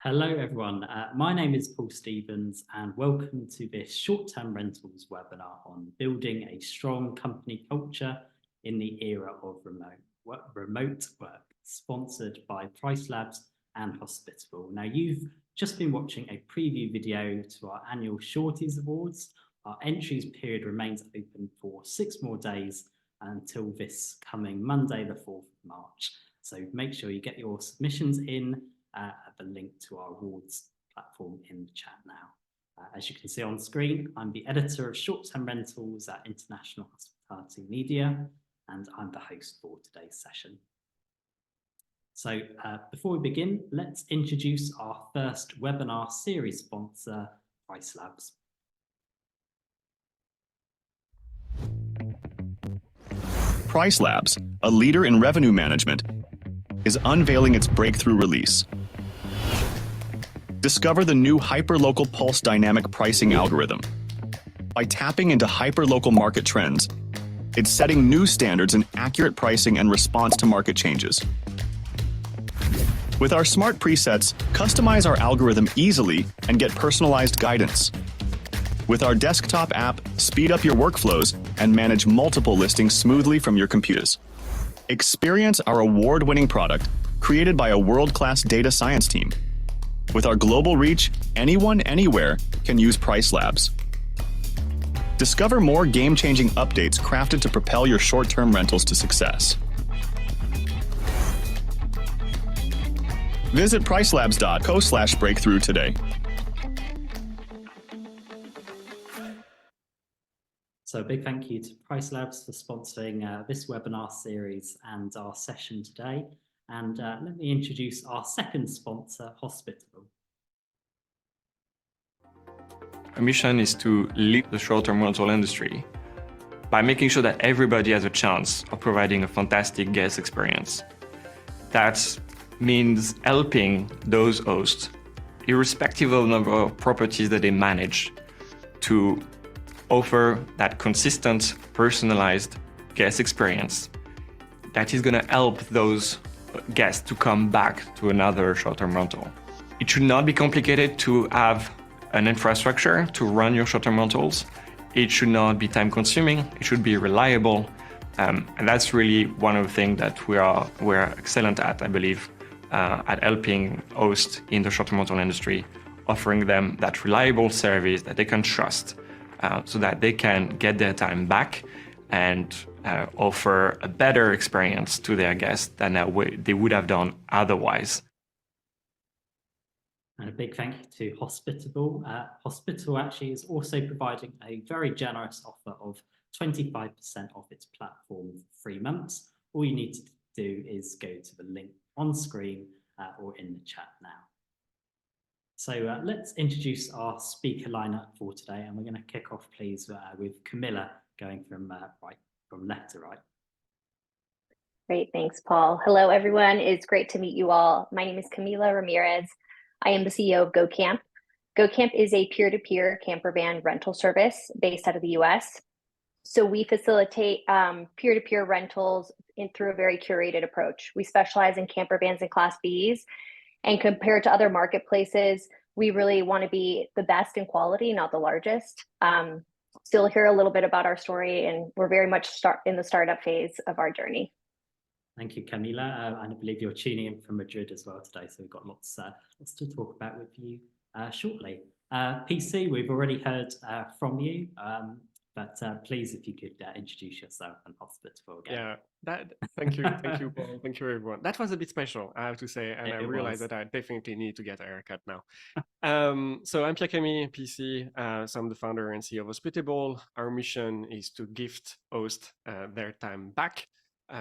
Hello, everyone. My name is Paul Stevens, and welcome to this short-term rentals webinar on building a strong company culture in the era of remote work, sponsored by Price Labs and Hospitable. Now, you've just been watching a preview video to our annual Shorties Awards. Our entries period remains open for 6 more days until this coming Monday, the 4th of March. So make sure you get your submissions in at the link to our awards platform in the chat now. As you can see on screen, I'm the editor of short-term rentals at International Hospitality Media, and I'm the host for today's session. So before we begin, let's introduce our first webinar series sponsor, Price Labs. Price Labs, a leader in revenue management, is unveiling its breakthrough release. Discover the new hyperlocal pulse dynamic pricing algorithm. By tapping into hyperlocal market trends, it's setting new standards in accurate pricing and response to market changes. With our smart presets, customize our algorithm easily and get personalized guidance. With our desktop app, speed up your workflows and manage multiple listings smoothly from your computers. Experience our award-winning product created by a world-class data science team. With our global reach, anyone, anywhere can use Price Labs. Discover more game-changing updates crafted to propel your short-term rentals to success. Visit pricelabs.co/breakthrough today. So a big thank you to Price Labs for sponsoring this webinar series and our session today. And let me introduce our second sponsor, Hospitable. Our mission is to lead the short-term rental industry by making sure that everybody has a chance of providing a fantastic guest experience. That means helping those hosts, irrespective of the number of properties that they manage, to offer that consistent, personalized guest experience that is going to help those guests to come back to another short-term rental. It should not be complicated to have an infrastructure to run your short-term rentals. It should not be time-consuming. It should be reliable, and that's really one of the things that we're excellent at, I believe, at helping hosts in the short-term rental industry, offering them that reliable service that they can trust, so that they can get their time back and offer a better experience to their guests than they would have done otherwise. And a big thank you to Hospitable. Hospitable actually is also providing a very generous offer of 25% off its platform for 3 months. All you need to do is go to the link on screen or in the chat now. So let's introduce our speaker lineup for today, and we're going to kick off, please, with Camilla going from left to right. Great, thanks, Paul. Hello, everyone. It's great to meet you all. My name is Camila Ramirez. I am the CEO of GoCamp. GoCamp is a peer-to-peer camper van rental service based out of the US. So we facilitate peer-to-peer rentals through a very curated approach. We specialize in camper vans and Class Bs. And compared to other marketplaces, we really want to be the best in quality, not the largest. So you'll hear a little bit about our story, and we're very much in the startup phase of our journey. Thank you, Camila. And I believe you're tuning in from Madrid as well today, so we've got lots to talk about with you shortly. PC, we've already heard from you, but please, if you could introduce yourself and Hospitable again. Yeah, thank you, Paul. Thank you, everyone. That was a bit special, I have to say, and I realized that I definitely need to get a haircut now. So I'm Pierre-Camille, PC. So I'm the founder and CEO of Hospitable. Our mission is to gift hosts their time back.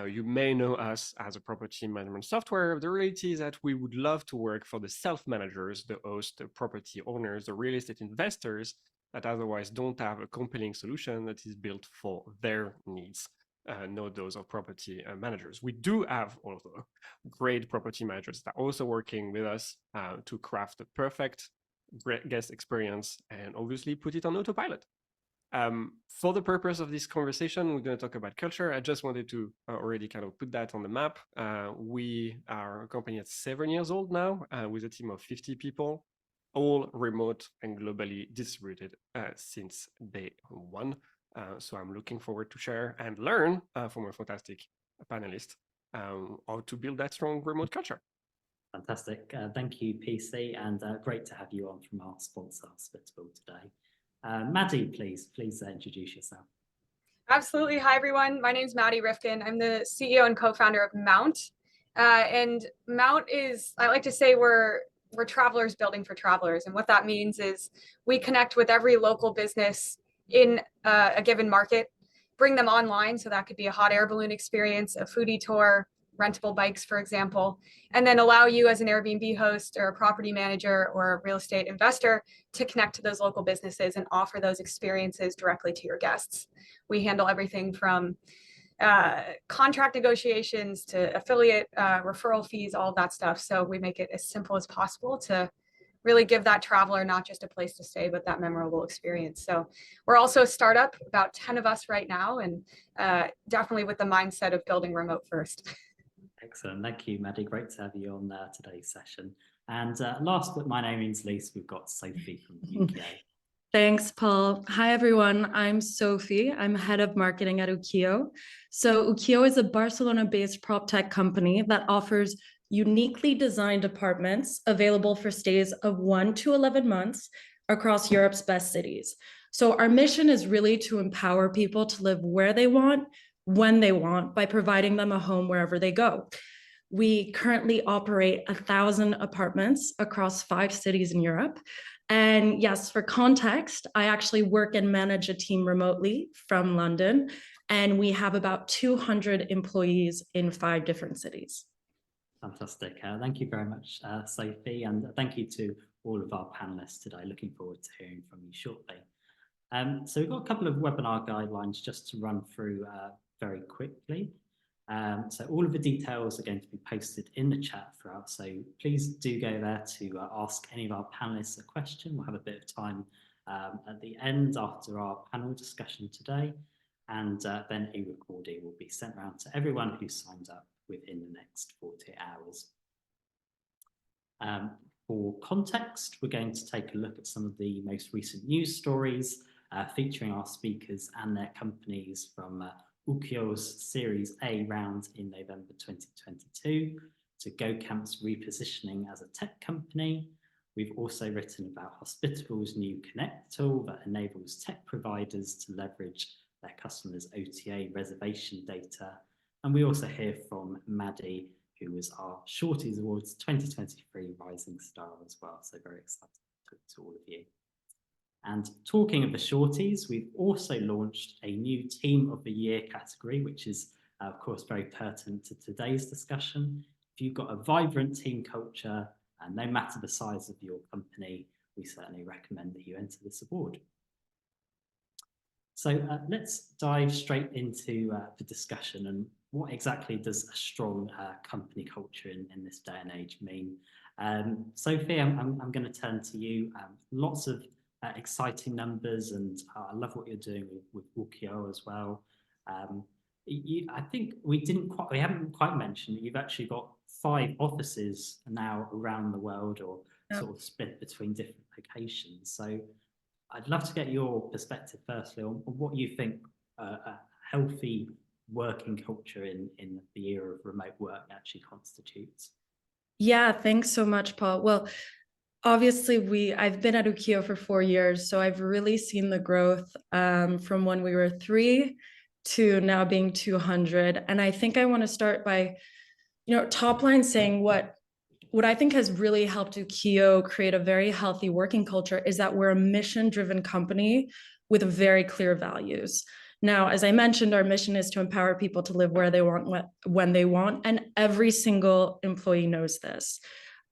You may know us as a property management software. The reality is that we would love to work for the self-managers, the hosts, the property owners, the real estate investors that otherwise don't have a compelling solution that is built for their needs, not those of property managers. We do have also great property managers that are also working with us to craft the perfect guest experience and obviously put it on autopilot. For the purpose of this conversation, we're going to talk about culture. I just wanted to already kind of put that on the map. We are a company that's 7 years old now, with a team of 50 people, all remote and globally distributed since day one. So I'm looking forward to share and learn from a fantastic panelist how to build that strong remote culture. Fantastic. Thank you, PC, and great to have you on from our sponsor, Hospitable, today. Maddie, please introduce yourself. Absolutely. Hi, everyone. My name is Maddie Rifkin. I'm the CEO and co-founder of Mount. And Mount is, I like to say, we're travelers building for travelers. And what that means is we connect with every local business in a given market, bring them online. So that could be a hot air balloon experience, a foodie tour, rentable bikes, for example, and then allow you as an Airbnb host or a property manager or a real estate investor to connect to those local businesses and offer those experiences directly to your guests. We handle everything from contract negotiations to affiliate referral fees, all of that stuff. So we make it as simple as possible to really give that traveler not just a place to stay, but that memorable experience. So we're also a startup, about 10 of us right now, and definitely with the mindset of building remote first. Excellent. Thank you, Maddie. Great to have you on today's session. And last but my name is Lise, we've got Sophie from the UK. Thanks, Paul. Hi, everyone. I'm Sophie. I'm head of marketing at Ukio. So Ukio is a Barcelona-based prop tech company that offers uniquely designed apartments available for stays of 1 to 11 months across Europe's best cities. So our mission is really to empower people to live where they want, when they want, by providing them a home wherever they go. We currently operate 1,000 apartments across 5 cities in Europe. And yes, for context, I actually work and manage a team remotely from London, and we have about 200 employees in 5 different cities. Fantastic. Thank you very much, Sophie, and thank you to all of our panelists today. Looking forward to hearing from you shortly. So we've got a couple of webinar guidelines just to run through very quickly. So all of the details are going to be posted in the chat throughout. So please do go there to ask any of our panelists a question. We'll have a bit of time at the end after our panel discussion today. And then a recording will be sent around to everyone who signs up within the next 48 hours. For context, we're going to take a look at some of the most recent news stories featuring our speakers and their companies from Ukio's Series A round in November 2022 to GoCamp's repositioning as a tech company. We've also written about Hospitable's new Connect tool that enables tech providers to leverage their customers' OTA reservation data. And we also hear from Maddie, who was our Shorties Awards 2023 Rising Star as well. So very excited to talk to all of you. And talking of the Shorties, we've also launched a new Team of the Year category, which is, of course, very pertinent to today's discussion. If you've got a vibrant team culture, and no matter the size of your company, we certainly recommend that you enter this award. So let's dive straight into the discussion and what exactly does a strong company culture in this day and age mean? Sophie, I'm going to turn to you. Lots of exciting numbers, and I love what you're doing with Ukio as well. I think we haven't quite mentioned that you've actually got 5 offices now around the world, or sort of split between different locations. So I'd love to get your perspective firstly on what you think a healthy working culture in the era of remote work actually constitutes. Yeah, thanks so much, Paul. Well, obviously, I've been at Ukio for 4 years, so I've really seen the growth from when we were 3 to now being 200. And I think I want to start by, top line saying what I think has really helped Ukio create a very healthy working culture is that we're a mission-driven company with very clear values. Now, as I mentioned, our mission is to empower people to live where they want, when they want, and every single employee knows this.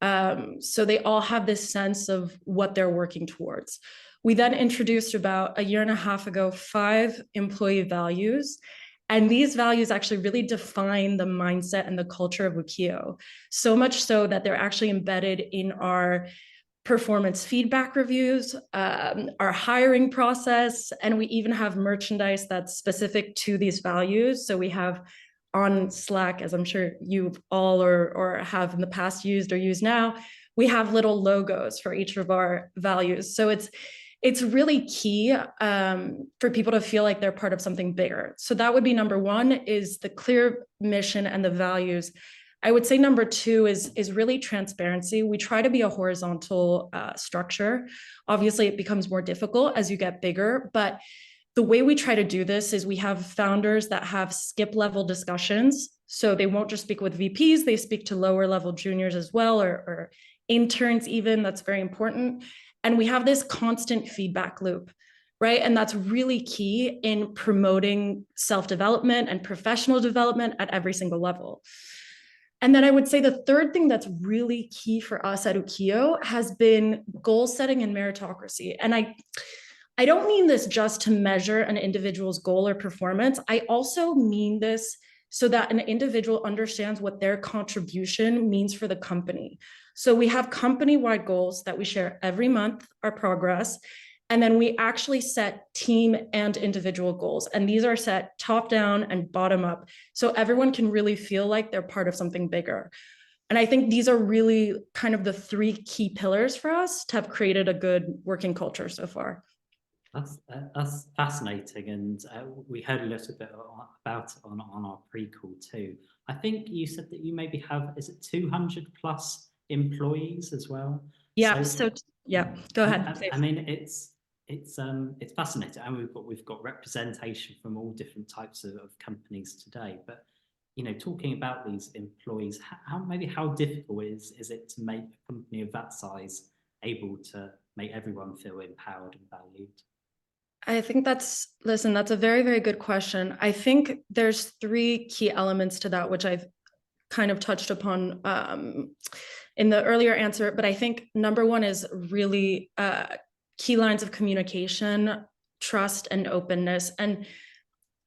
So they all have this sense of what they're working towards. We then introduced about 1.5 years ago 5 employee values. And these values actually really define the mindset and the culture of Ukio, so much so that they're actually embedded in our performance feedback reviews, our hiring process, and we even have merchandise that's specific to these values. So we have on Slack, as I'm sure you all or have in the past used or use now, we have little logos for each of our values. So it's really key for people to feel like they're part of something bigger. So that would be number one, is the clear mission and the values. I would say number two is really transparency. We try to be a horizontal structure. Obviously, it becomes more difficult as you get bigger, but the way we try to do this is we have founders that have skip level discussions. So they won't just speak with VPs, they speak to lower level juniors as well, or interns even. That's very important. And we have this constant feedback loop, right? And that's really key in promoting self-development and professional development at every single level. And then I would say the third thing that's really key for us at Ukiyo has been goal setting and meritocracy. And I don't mean this just to measure an individual's goal or performance. I also mean this so that an individual understands what their contribution means for the company. So we have company-wide goals that we share every month, our progress, and then we actually set team and individual goals. And these are set top down and bottom up. So everyone can really feel like they're part of something bigger. And I think these are really kind of the three key pillars for us to have created a good working culture so far. That's fascinating. And we heard a little bit about it on our pre-call too. I think you said that you maybe have, is it 200 plus employees as well? Yeah, so yeah, go ahead. I mean, it's fascinating, and we've got representation from all different types of companies today. But talking about these employees, how difficult is it to make a company of that size able to make everyone feel empowered and valued? I think that's a very, very good question. I think there's three key elements to that, which I've kind of touched upon in the earlier answer. But I think number one is really key lines of communication, trust, and openness. And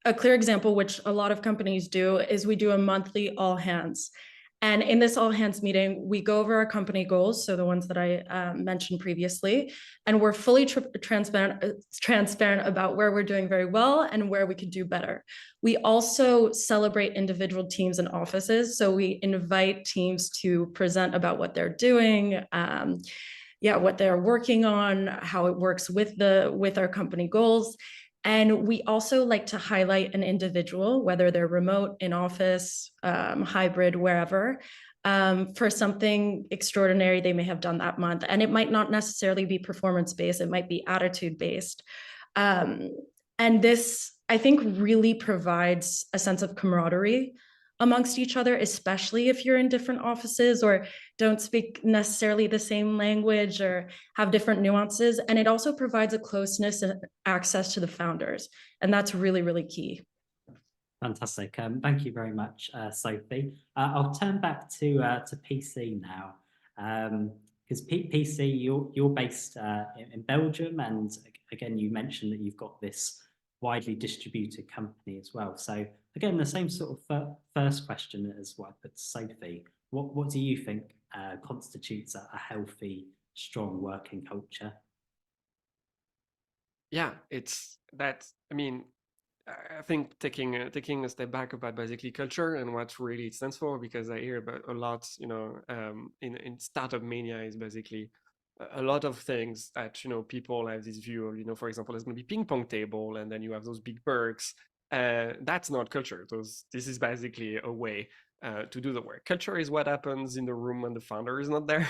a clear example, which a lot of companies do, is we do a monthly all hands. And in this all hands meeting, we go over our company goals, so the ones that I mentioned previously, and we're fully transparent about where we're doing very well and where we could do better. We also celebrate individual teams and offices, so we invite teams to present about what they're doing, what they're working on, how it works with our company goals. And we also like to highlight an individual, whether they're remote, in office, hybrid, wherever, for something extraordinary they may have done that month. And it might not necessarily be performance-based, it might be attitude-based. And this, I think, really provides a sense of camaraderie amongst each other, especially if you're in different offices or don't speak necessarily the same language or have different nuances. And it also provides a closeness and access to the founders. And that's really, really key. Fantastic. Thank you very much, Sophie. I'll turn back to PC now, because PC, you're based in Belgium, and again, you mentioned that you've got this widely distributed company as well. So again, the same sort of first question as what I put to Sophie. What do you think constitutes a healthy, strong working culture? Yeah, I think taking a step back about basically culture and what really it stands for, because I hear about a lot, in startup mania, is basically a lot of things that, people have this view of, for example, there's going to be ping pong table and then you have those big perks. That's not culture. This is basically a way to do the work. Culture is what happens in the room when the founder is not there.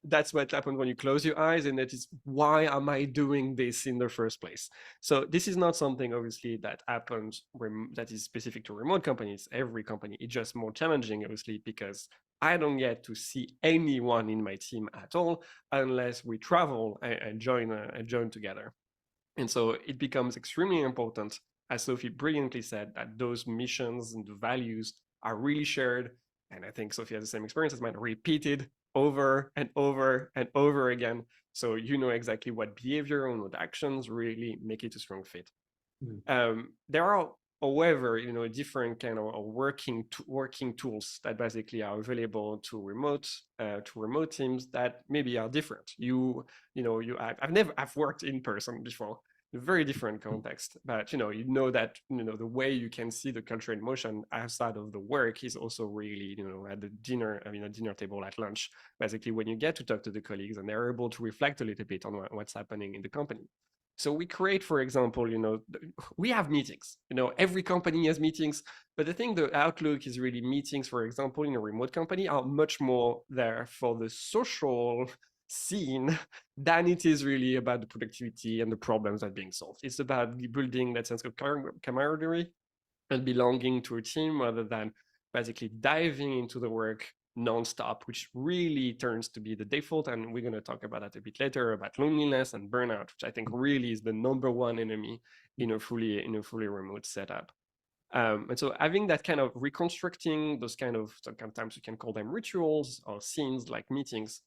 That's what happens when you close your eyes, and that is, why am I doing this in the first place? So this is not something, obviously, that happens that is specific to remote companies. Every company, it's just more challenging, obviously, because I don't get to see anyone in my team at all unless we travel and join together. And so it becomes extremely important, as Sophie brilliantly said, that those missions and the values are really shared. And I think Sophie has the same experience as mine, repeated over and over and over again. So you know exactly what behavior and what actions really make it a strong fit. There are However, different kind of working tools that basically are available to remote teams that maybe are different. I've worked in person before, a very different context, but that the way you can see the culture in motion outside of the work is also really at the dinner table at lunch, basically when you get to talk to the colleagues and they're able to reflect a little bit on what's happening in the company. So we create, for example, we have meetings, every company has meetings, but I think the outlook is really meetings, for example, in a remote company are much more there for the social scene than it is really about the productivity and the problems that are being solved. It's about building that sense of camaraderie and belonging to a team rather than basically diving into the work nonstop, which really turns to be the default. And we're going to talk about that a bit later, about loneliness and burnout, which I think really is the number one enemy in a fully remote setup. And so having that kind of reconstructing those kind of, sometimes you can call them rituals or scenes like meetings,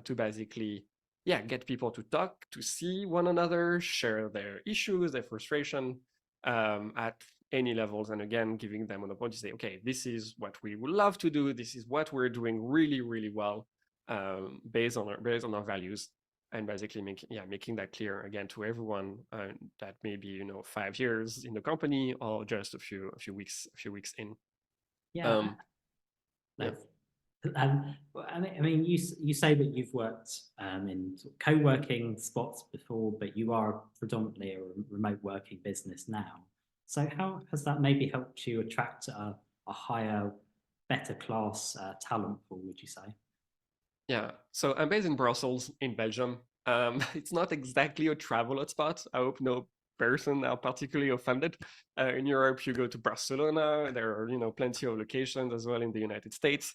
to basically, get people to talk, to see one another, share their issues, their frustration at any levels, and again giving them an opportunity to say, okay, this is what we would love to do, this is what we're doing really, really well, based on our values, and basically making that clear again to everyone, that maybe 5 years in the company or just a few weeks in. I mean, you say that you've worked in sort of co-working spots before, but you are predominantly a remote working business now. So how has that maybe helped you attract a higher, better class talent pool, would you say? Yeah, so I'm based in Brussels, in Belgium. It's not exactly a travel hotspot. I hope no person are particularly offended. In Europe, you go to Barcelona. There are plenty of locations as well in the United States.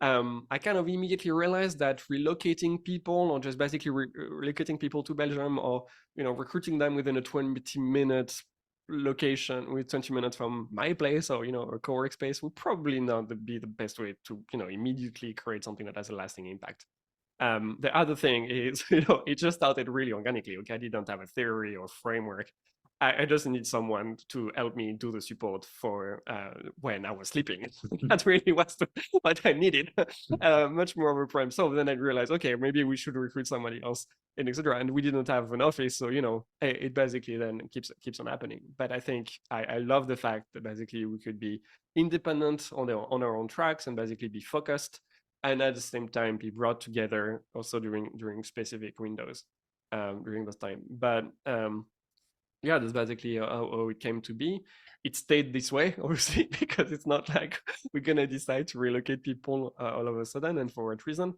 I kind of immediately realized that relocating people, or just basically relocating people to Belgium, or recruiting them within a 20-minute location with 20 minutes from my place or a co-work space would probably not be the best way to immediately create something that has a lasting impact. The other thing is it just started really organically. Okay, I didn't have a theory or framework. I just need someone to help me do the support for when I was sleeping. That really was what I needed. Much more of a problem. So then I realized, okay, maybe we should recruit somebody else, and etc. And we didn't have an office, so it basically then keeps on happening. But I think I love the fact that basically we could be independent on our own tracks and basically be focused, and at the same time be brought together also during specific windows during this time. But that's basically how it came to be. It stayed this way, obviously, because it's not like we're going to decide to relocate people all of a sudden and for what reason.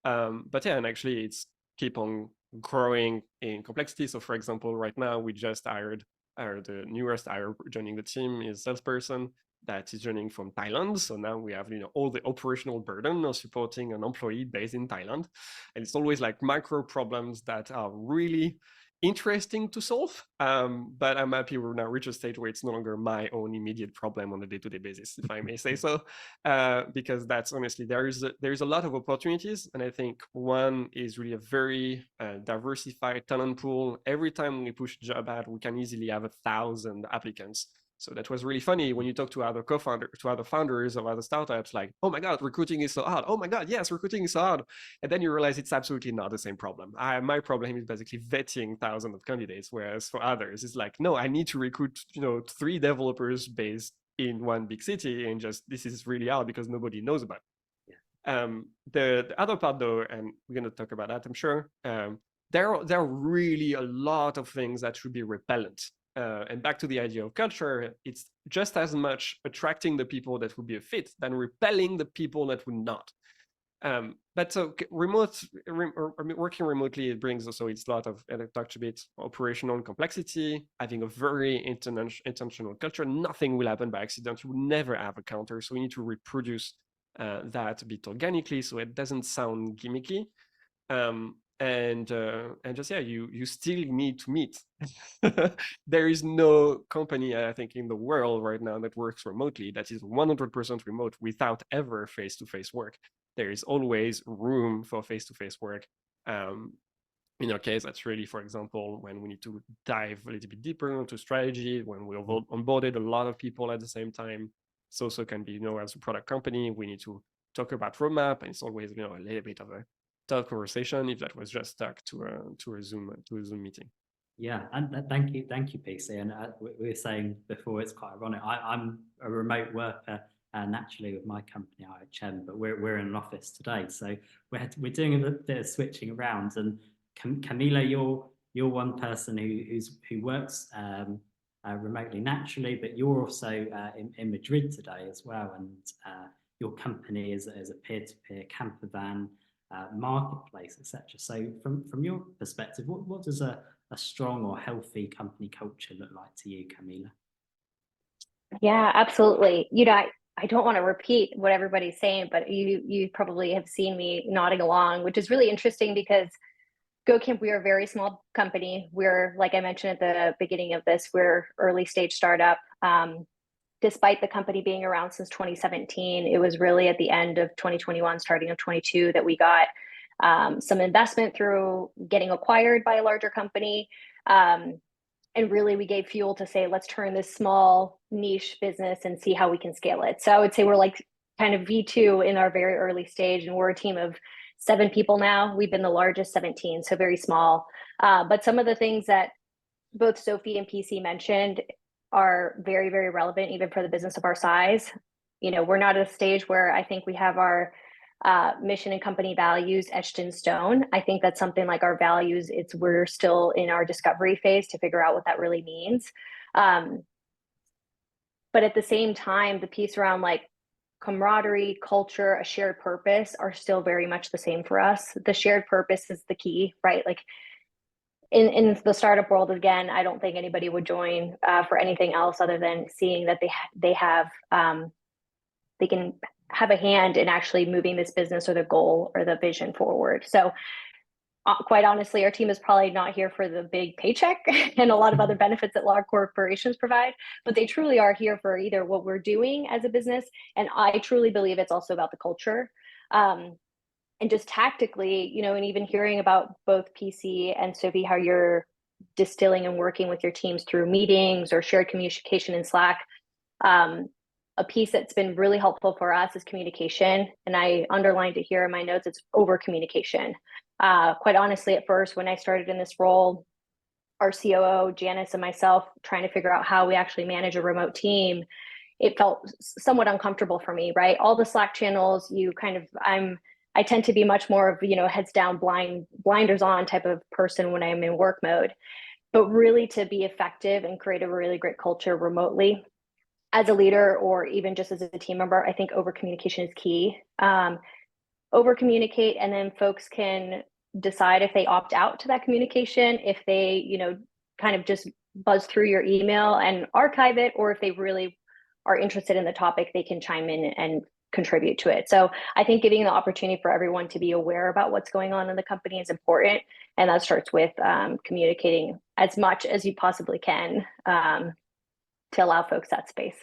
But and actually it's keep on growing in complexity. So for example, right now we just hired the newest hire joining the team is a salesperson that is joining from Thailand. So now we have all the operational burden of supporting an employee based in Thailand. And it's always like micro problems that are really interesting to solve, but I'm happy we're now reached a stage where it's no longer my own immediate problem on a day-to-day basis, if I may say so, because that's honestly, there's a lot of opportunities, and I think one is really a very diversified talent pool. Every time we push a job ad, we can easily have 1,000 applicants. So that was really funny when you talk to other founders of other startups, like, oh my God, recruiting is so hard. Oh my God, yes, recruiting is so hard. And then you realize it's absolutely not the same problem. My problem is basically vetting thousands of candidates, whereas for others, it's like, no, I need to recruit, 3 developers based in one big city, and just this is really hard because nobody knows about it. Yeah. The other part though, and we're going to talk about that, I'm sure, there are really a lot of things that should be repellent. And back to the idea of culture, it's just as much attracting the people that would be a fit than repelling the people that would not. But so working remotely, it brings also it's a lot of, and I talked a bit, operational complexity, having a very intentional culture. Nothing will happen by accident. You will never have a counter. So we need to reproduce that a bit organically so it doesn't sound gimmicky. And just you still need to meet. There is no company, I think, in the world right now that works remotely that is 100% remote without ever face-to-face work. There is always room for face-to-face work, In our case, that's really, for example, when we need to dive a little bit deeper into strategy, when we onboarded a lot of people at the same time. It also can be, as a product company, we need to talk about roadmap, and it's always, a little bit of a tough conversation if that was just stuck to a Zoom meeting. Yeah, and thank you, PC. And we were saying before, it's quite ironic. I'm a remote worker naturally with my company IHM, but we're in an office today, so we're doing a bit of switching around. And Camila, you're one person who works remotely naturally, but you're also in Madrid today as well, and your company is a peer-to-peer camper van marketplace, etc. So from your perspective, what does a strong or healthy company culture look like to you, Camila? Yeah, absolutely. I don't want to repeat what everybody's saying, but you probably have seen me nodding along, which is really interesting because GoCamp, we are a very small company. We're, like I mentioned at the beginning of this, we're early stage startup. Despite the company being around since 2017, it was really at the end of 2021, starting of 22, that we got some investment through getting acquired by a larger company. And really we gave fuel to say, let's turn this small niche business and see how we can scale it. So I would say we're like kind of V2 in our very early stage, and we're a team of 7 people now. We've been the largest 17, so very small. But some of the things that both Sophie and PC mentioned are very, very relevant even for the business of our size. We're not at a stage where I think we have our mission and company values etched in stone. I think that's something like our values, we're still in our discovery phase to figure out what that really means. But at the same time, the piece around like camaraderie, culture, a shared purpose are still very much the same for us. The shared purpose is the key, right? Like in the startup world, again, I don't think anybody would join for anything else other than seeing that they can have a hand in actually moving this business or the goal or the vision forward. So quite honestly, our team is probably not here for the big paycheck and a lot of other benefits that large corporations provide, but they truly are here for either what we're doing as a business. And I truly believe it's also about the culture. And just tactically, and even hearing about both PC and Sophie, how you're distilling and working with your teams through meetings or shared communication in Slack. A piece that's been really helpful for us is communication. And I underlined it here in my notes, it's over communication. Quite honestly, at first, when I started in this role, our COO, Janice, and myself trying to figure out how we actually manage a remote team, it felt somewhat uncomfortable for me, right? All the Slack channels, I tend to be much more of, heads down, blinders on type of person when I'm in work mode. But really to be effective and create a really great culture remotely as a leader or even just as a team member, I think over communication is key. Over communicate, and then folks can decide if they opt out to that communication, if they, kind of just buzz through your email and archive it, or if they really are interested in the topic, they can chime in and contribute to it. So I think giving the opportunity for everyone to be aware about what's going on in the company is important. And that starts with communicating as much as you possibly can to allow folks that space.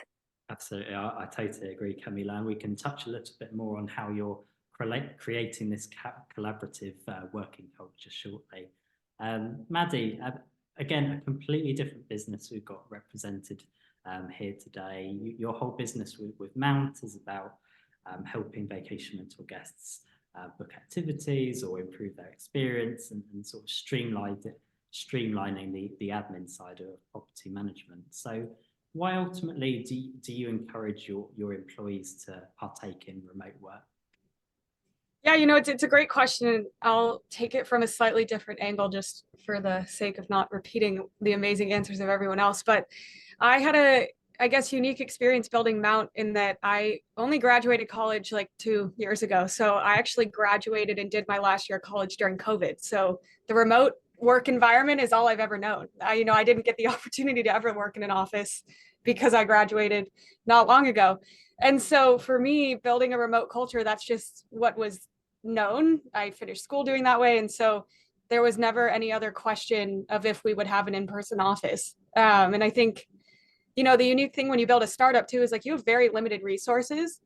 Absolutely. I totally agree, Camila. And we can touch a little bit more on how you're creating this collaborative working culture shortly. Maddie, again, a completely different business we've got represented here today. Your whole business with Mount is about helping vacation rental guests book activities or improve their experience and sort of streamlining the admin side of property management. So why ultimately do you encourage your employees to partake in remote work? Yeah, it's a great question. I'll take it from a slightly different angle just for the sake of not repeating the amazing answers of everyone else. But I had I guess, unique experience building Mount in that I only graduated college like 2 years ago. So I actually graduated and did my last year of college during COVID. So the remote work environment is all I've ever known. I didn't get the opportunity to ever work in an office because I graduated not long ago. And so for me, building a remote culture, that's just what was known. I finished school doing that way. And so there was never any other question of if we would have an in-person office. And I think, the unique thing when you build a startup too, is like you have very limited resources.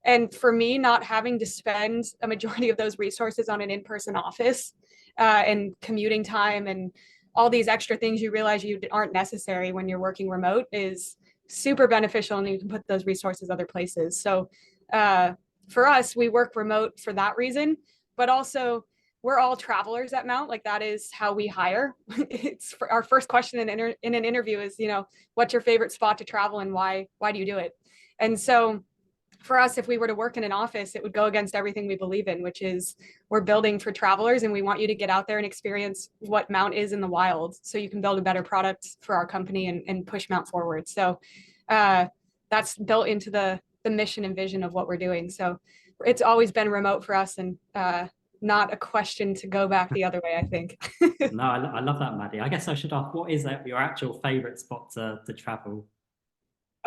And for me, not having to spend a majority of those resources on an in-person office and commuting time and all these extra things you realize you aren't necessary when you're working remote is super beneficial, and you can put those resources other places. So for us, we work remote for that reason, but also we're all travelers at Mount. Like, that is how we hire. It's our first question in an interview is, what's your favorite spot to travel and why do you do it? And so for us, if we were to work in an office, it would go against everything we believe in, which is we're building for travelers, and we want you to get out there and experience what Mount is in the wild, so you can build a better product for our company and push Mount forward. So that's built into the mission and vision of what we're doing. So it's always been remote for us, and not a question to go back the other way, I think. No, I love that, Maddie. I guess I should ask, what is your actual favorite spot to travel?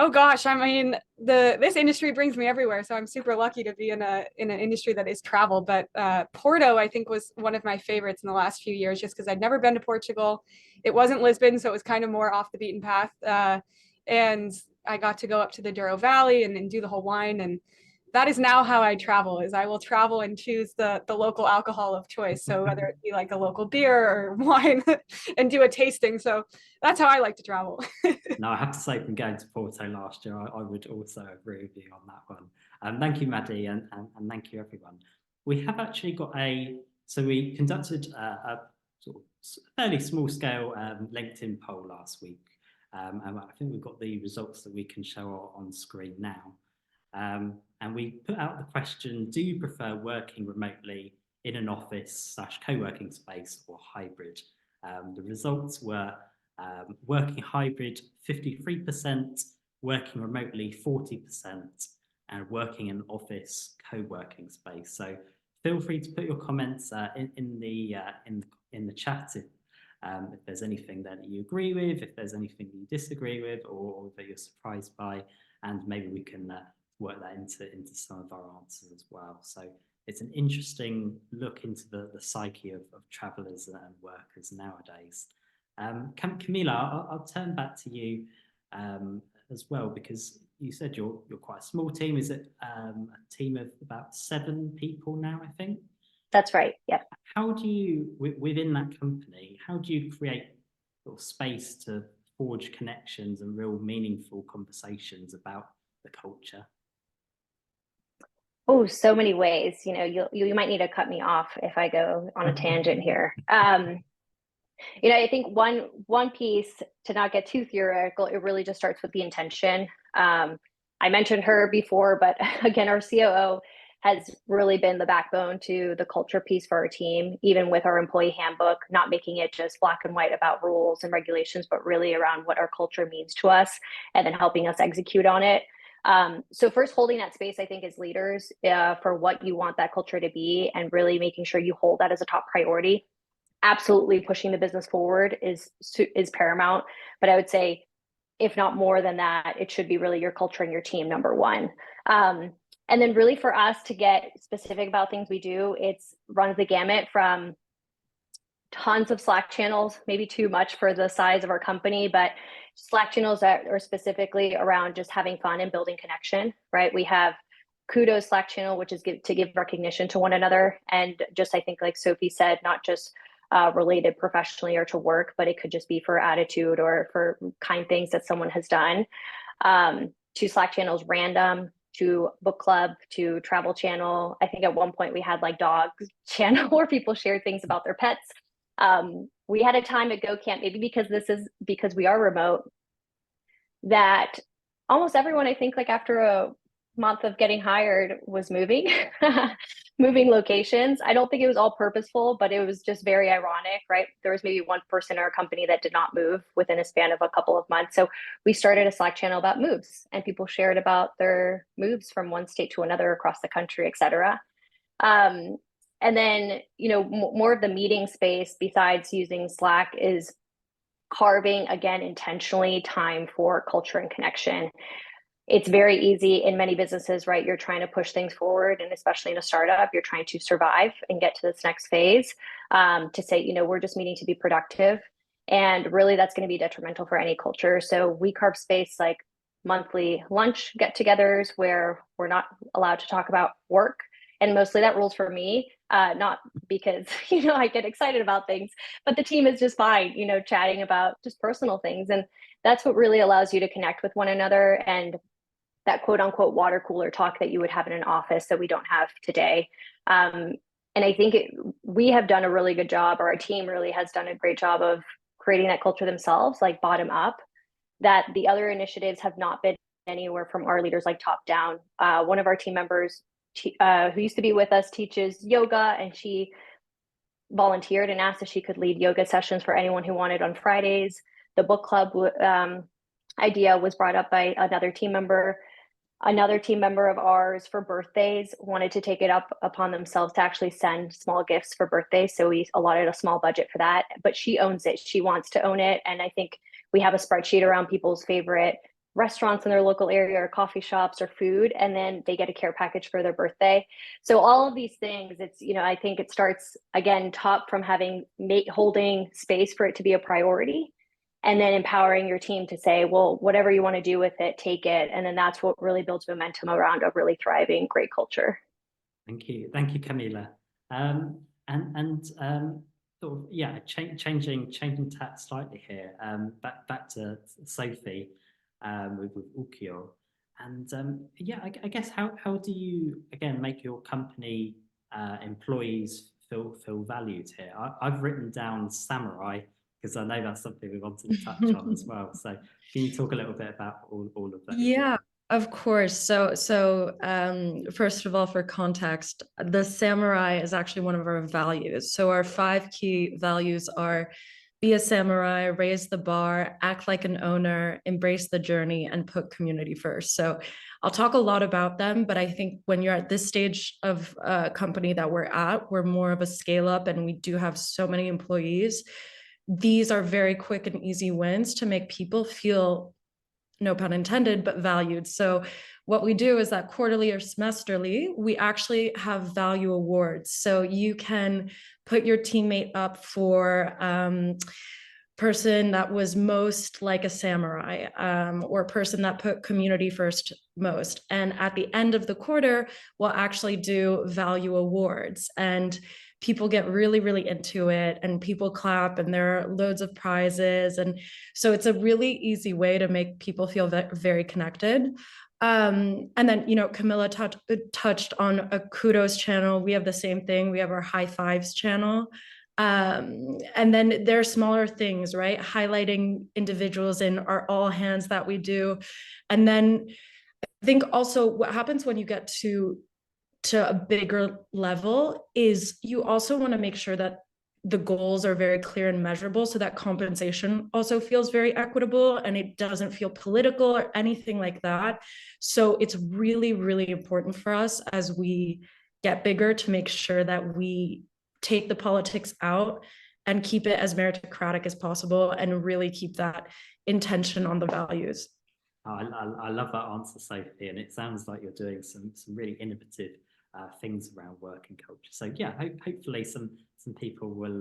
Oh gosh, I mean, this industry brings me everywhere, so I'm super lucky to be in an industry that is travel. But Porto, I think, was one of my favorites in the last few years, just because I'd never been to Portugal. It wasn't Lisbon, so it was kind of more off the beaten path. And I got to go up to the Douro Valley and do the whole wine. And that is now how I travel, is I will travel and choose the local alcohol of choice. So whether it be like a local beer or wine and do a tasting. So that's how I like to travel. No, I have to say, from going to Porto last year, I would also agree with you on that one. Thank you, Maddie, and thank you, everyone. We have actually got so we conducted a sort of fairly small scale LinkedIn poll last week. And I think we've got the results that we can show on screen now. And we put out the question, do you prefer working remotely in an office / co-working space or hybrid? The results were working hybrid 53%, working remotely 40%, and working in an office co-working space. So feel free to put your comments in the chat if there's anything that you agree with, if there's anything you disagree with, or that you're surprised by, and maybe we can work that into some of our answers as well. So it's an interesting look into the psyche of travellers and workers nowadays. Camila, I'll turn back to you as well, because you said you're quite a small team. Is it a team of about 7 people now, I think? That's right, yep. How do you, within that company, how do you create sort of space to forge connections and real meaningful conversations about the culture? Oh, so many ways. You might need to cut me off if I go on a tangent here. I think one piece, to not get too theoretical, it really just starts with the intention. I mentioned her before, but again, our COO has really been the backbone to the culture piece for our team, even with our employee handbook, not making it just black and white about rules and regulations, but really around what our culture means to us, and then helping us execute on it. So first, holding that space, I think, as leaders for what you want that culture to be, and really making sure you hold that as a top priority. Absolutely pushing the business forward is paramount, but I would say, if not more than that, it should be really your culture and your team, number one. And then really, for us to get specific about things we do, it's runs the gamut from tons of Slack channels, maybe too much for the size of our company, but Slack channels that are specifically around just having fun and building connection, right? We have Kudos Slack channel, which is to give recognition to one another. And just, I think, like Sophie said, not just related professionally or to work, but it could just be for attitude or for kind things that someone has done. To Slack channels, random, to book club, to travel channel. I think at one point we had like dog channel where people shared things about their pets. We had a time at GoCamp, maybe because we are remote, that almost everyone, I think, like after a month of getting hired, was moving locations. I don't think it was all purposeful, but it was just very ironic, right? There was maybe one person in our company that did not move within a span of a couple of months. So we started a Slack channel about moves, and people shared about their moves from one state to another across the country, et cetera. And then, more of the meeting space besides using Slack is carving, again, intentionally time for culture and connection. It's very easy in many businesses, right? You're trying to push things forward, and especially in a startup, you're trying to survive and get to this next phase, to say, we're just meeting to be productive. And really, that's going to be detrimental for any culture. So we carve space like monthly lunch get-togethers where we're not allowed to talk about work. And mostly that rules for me. Not because, you know, I get excited about things, but the team is just fine, you know, chatting about just personal things. And that's what really allows you to connect with one another, and that quote unquote water cooler talk that you would have in an office that we don't have today. And I think we have done a really good job, or our team really has done a great job of creating that culture themselves, like bottom up, that the other initiatives have not been anywhere from our leaders, like top down. One of our team members who used to be with us teaches yoga, and she volunteered and asked if she could lead yoga sessions for anyone who wanted on Fridays. The book club idea was brought up by another team member. Another team member of ours for birthdays wanted to take it up upon themselves to actually send small gifts for birthdays. So we allotted a small budget for that, but she owns it. She wants to own it. And I think we have a spreadsheet around people's favorite restaurants in their local area, or coffee shops, or food, and then they get a care package for their birthday. So all of these things, it's, you know, I think it starts again top from holding space for it to be a priority, and then empowering your team to say, well, whatever you want to do with it, take it. And then that's what really builds momentum around a really thriving, great culture. Thank you, Camila. Sort of, yeah, changing tack slightly here. Back to Sophie with Ukio, and yeah, I guess how do you again make your company employees feel valued here? I've written down samurai, because I know that's something we wanted to touch on as well. So can you talk a little bit about all of that? Yeah, of course. So first of all, for context, the samurai is actually one of our values. So our 5 key values are: be a samurai, raise the bar, act like an owner, embrace the journey, and put community first. So I'll talk a lot about them, but I think when you're at this stage of a company that we're at, we're more of a scale up, and we do have so many employees. These are very quick and easy wins to make people feel, no pun intended, but valued. So what we do is that quarterly or semesterly, we actually have value awards. So you can put your teammate up for person that was most like a samurai, or person that put community first most. And at the end of the quarter, we'll actually do value awards, and people get really, really into it, and people clap, and there are loads of prizes. And so it's a really easy way to make people feel very connected. And then, you know, Camilla touched on a kudos channel. We have the same thing. We have our high fives channel. And then there are smaller things, right? Highlighting individuals in our all hands that we do. And then I think also what happens when you get to a bigger level is you also want to make sure that the goals are very clear and measurable, so that compensation also feels very equitable and it doesn't feel political or anything like that. So it's really, really important for us as we get bigger to make sure that we take the politics out and keep it as meritocratic as possible, and really keep that intention on the values. I love that answer, Sophie, and it sounds like you're doing some really innovative things around work and culture. So yeah, hopefully some people will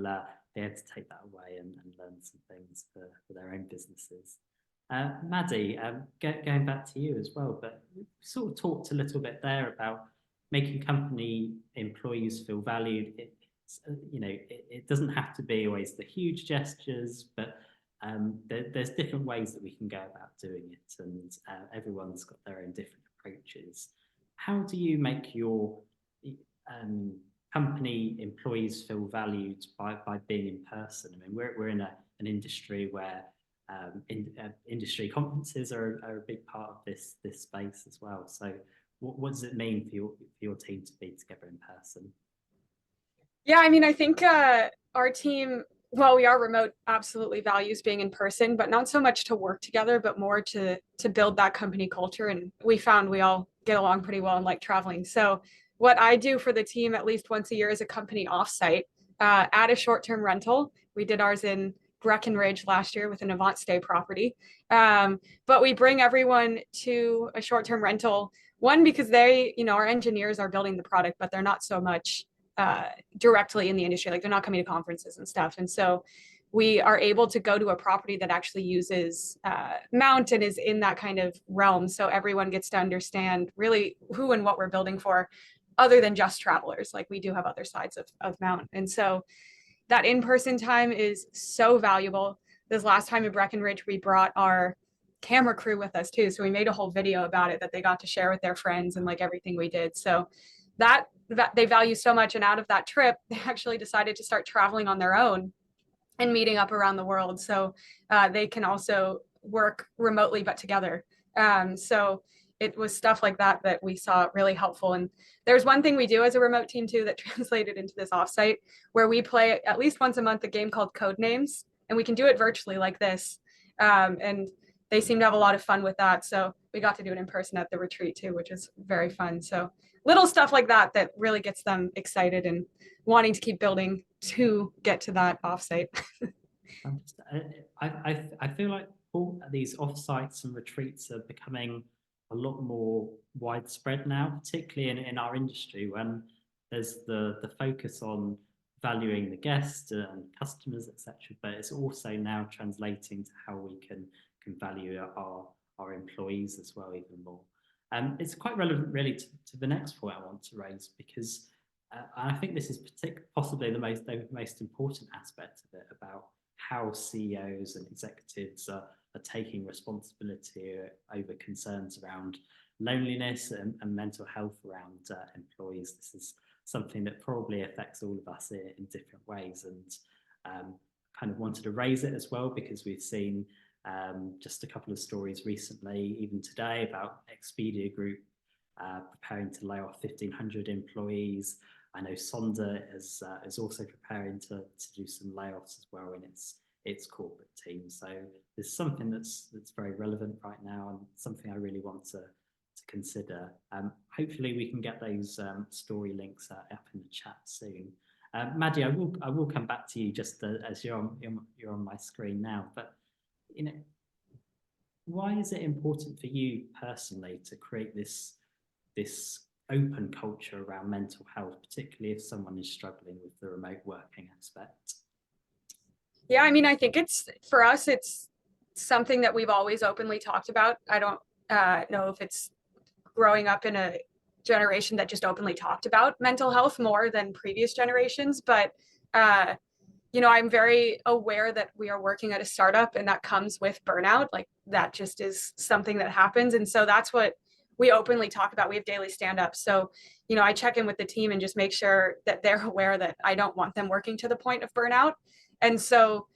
be able to take that away and learn some things for their own businesses. Maddie, going back to you as well, but we sort of talked a little bit there about making company employees feel valued. It doesn't have to be always the huge gestures, but there's different ways that we can go about doing it, and everyone's got their own different approaches. How do you make your company employees feel valued by being in person? I mean, we're in an industry where industry conferences are a big part of this space as well. So what does it mean for your team to be together in person? Yeah, I mean, I think our team, while we are remote, absolutely values being in person, but not so much to work together, but more to build that company culture. And we found we all get along pretty well and like traveling. So what I do for the team at least once a year is a company offsite at a short-term rental. We did ours in Breckenridge last year with an Avant Stay property. But we bring everyone to a short-term rental, one, because they, our engineers are building the product, but they're not so much directly in the industry, like they're not coming to conferences and stuff. And so we are able to go to a property that actually uses Mount and is in that kind of realm. So everyone gets to understand really who and what we're building for. other than just travelers. Like we do have other sides of Mount. And so that in-person time is so valuable. This last time in Breckenridge, we brought our camera crew with us too. So we made a whole video about it that they got to share with their friends and like everything we did. So that they value so much. And out of that trip, they actually decided to start traveling on their own and meeting up around the world. So they can also work remotely, but together. So it was stuff like that that we saw really helpful. And there's one thing we do as a remote team too that translated into this offsite, where we play at least once a month a game called Code Names, and we can do it virtually like this. And they seem to have a lot of fun with that. So we got to do it in person at the retreat too, which is very fun. So little stuff like that that really gets them excited and wanting to keep building to get to that offsite. I feel like all these offsites and retreats are becoming a lot more widespread now, particularly in our industry, when there's the focus on valuing the guests and customers, etc. But it's also now translating to how we can value our employees as well, even more. It's quite relevant really to the next point I want to raise, because I think this is possibly the most important aspect of it, about how CEOs and executives are taking responsibility over concerns around loneliness and mental health around employees. This is something that probably affects all of us in different ways, and kind of wanted to raise it as well because we've seen just a couple of stories recently, even today, about Expedia Group preparing to lay off 1,500 employees. I know Sonda is also preparing to do some layoffs as well in its corporate team. So there's something that's very relevant right now, and something I really want to consider. Hopefully we can get those story links up in the chat soon. Maddie, I will come back to you just as you're on my screen now. But why is it important for you personally to create this open culture around mental health, particularly if someone is struggling with the remote working aspect? Yeah, I mean, I think for us, it's something that we've always openly talked about. I don't know if it's growing up in a generation that just openly talked about mental health more than previous generations, but I'm very aware that we are working at a startup, and that comes with burnout. Like that just is something that happens. And so that's what we openly talk about. We have daily stand-ups. So, I check in with the team and just make sure that they're aware that I don't want them working to the point of burnout. And so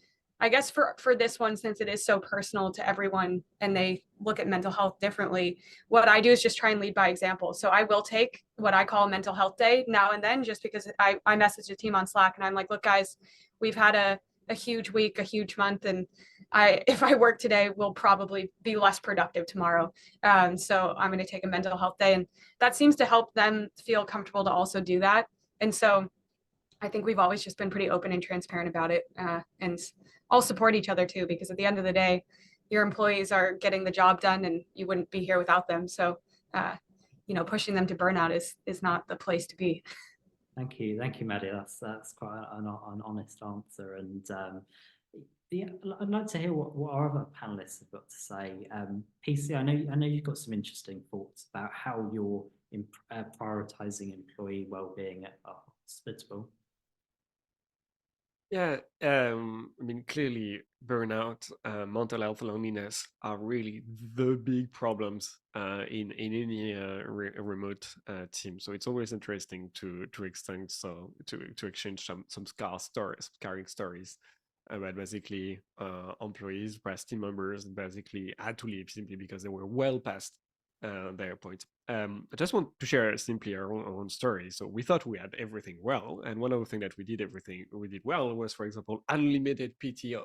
I guess for this one, since it is so personal to everyone and they look at mental health differently, what I do is just try and lead by example. So I will take what I call mental health day now and then, just because I message the team on Slack and I'm like, look, guys, we've had a huge week, a huge month, and if I work today, we'll probably be less productive tomorrow. So I'm going to take a mental health day, and that seems to help them feel comfortable to also do that. And so I think we've always just been pretty open and transparent about it, and all support each other too, because at the end of the day, your employees are getting the job done and you wouldn't be here without them. So, pushing them to burnout is not the place to be. Thank you, Maddie. That's quite an honest answer. And I'd like to hear what our other panelists have got to say. PC, I know you've got some interesting thoughts about how you're prioritizing employee well-being at Hospitable. Yeah, I mean, clearly burnout, mental health, loneliness are really the big problems in any remote team. So it's always interesting to exchange some scaring stories about basically employees, past team members, basically had to leave simply because they were well past their point. I just want to share simply our own story. So we thought we had everything well, and one of the things that we did well was, for example, unlimited PTO,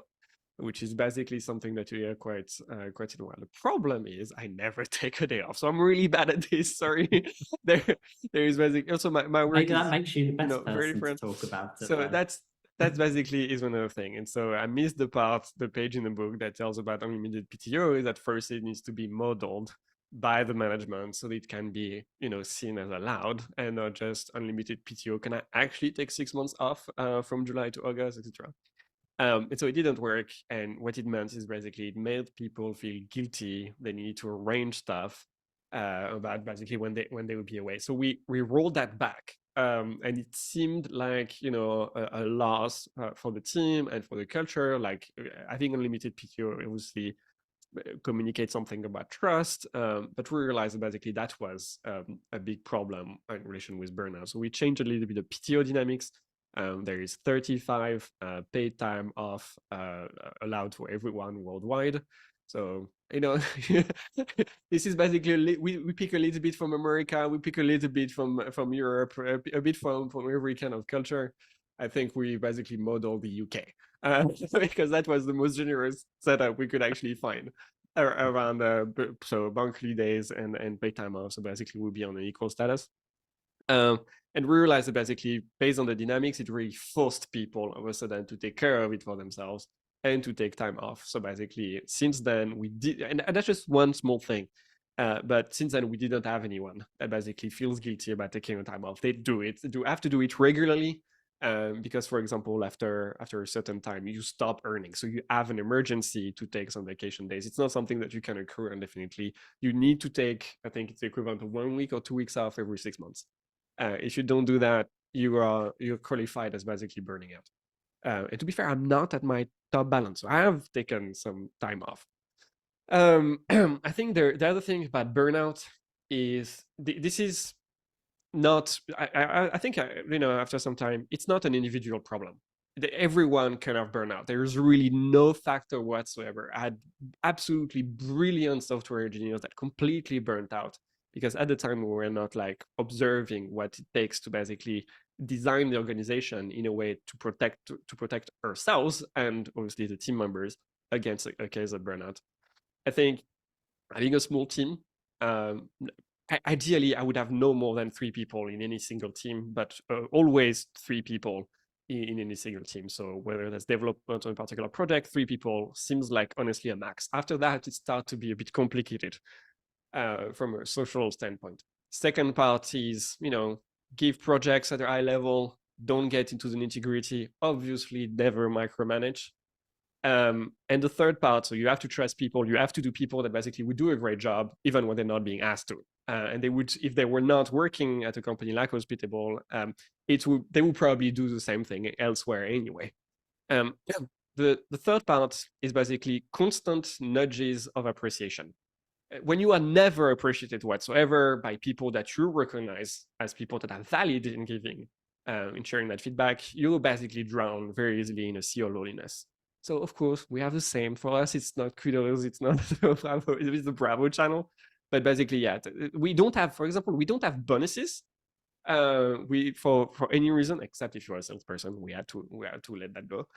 which is basically something that you hear quite in a while. The problem is I never take a day off, so I'm really bad at this. Sorry. there is basically also my work. Maybe that makes you the best person very different to talk about it. So that's basically is one other thing. And so I missed the page in the book that tells about unlimited PTO. Is that first it needs to be modeled by the management so that it can be seen as allowed, and not just unlimited PTO. Can I actually take 6 months off from July to August, etc.? And so it didn't work. And what it meant is basically it made people feel guilty. They needed to arrange stuff about basically when they would be away. So we rolled that back, and it seemed like, you know, a loss for the team and for the culture. Like having unlimited PTO obviously communicate something about trust, but we realized that basically that was a big problem in relation with burnout. So we changed a little bit the PTO dynamics. There is 35 paid time off allowed for everyone worldwide. So, you know, this is basically, we pick a little bit from America, we pick a little bit from Europe, a bit from every kind of culture. I think we basically model the UK because that was the most generous setup we could actually find around so bank holidays and paid time off. So basically we'll be on an equal status. And we realized that basically based on the dynamics, it really forced people all of a sudden to take care of it for themselves and to take time off. So basically since then we did, and that's just one small thing. But since then we didn't have anyone that basically feels guilty about taking a time off. They do it, they do have to do it regularly. Because, for example, after a certain time, you stop earning. So you have an emergency to take some vacation days. It's not something that you can accrue indefinitely. You need to take, I think it's the equivalent of 1 week or 2 weeks off every 6 months. If you don't do that, you're qualified as basically burning out. And to be fair, I'm not at my top balance. So I have taken some time off. I think the other thing about burnout is this is not, I think, you know, after some time, it's not an individual problem. Everyone can have burnout. There's really no factor whatsoever. I had absolutely brilliant software engineers that completely burnt out because at the time we were not like observing what it takes to basically design the organization in a way to protect ourselves and obviously the team members against a case of burnout. I think having a small team, ideally, I would have no more than 3 people in any single team, but always 3 people in any single team. So whether that's development on a particular project, 3 people seems like honestly a max. After that, it starts to be a bit complicated from a social standpoint. Second part is, you know, give projects at a high level, don't get into the nitty-gritty, obviously never micromanage. And the third part, so you have to trust people, you have to do people that basically would do a great job, even when they're not being asked to. And they would, if they were not working at a company like Hospitable, they would probably do the same thing elsewhere anyway. The third part is basically constant nudges of appreciation. When you are never appreciated whatsoever by people that you recognize as people that are valid in giving, in sharing that feedback, you'll basically drown very easily in a sea of loneliness. So of course we have the same. For us, it's not kudos, it's not Bravo, it's the Bravo channel. But basically, yeah, we don't have, for example, we don't have bonuses. For any reason, except if you're a salesperson, we had to let that go.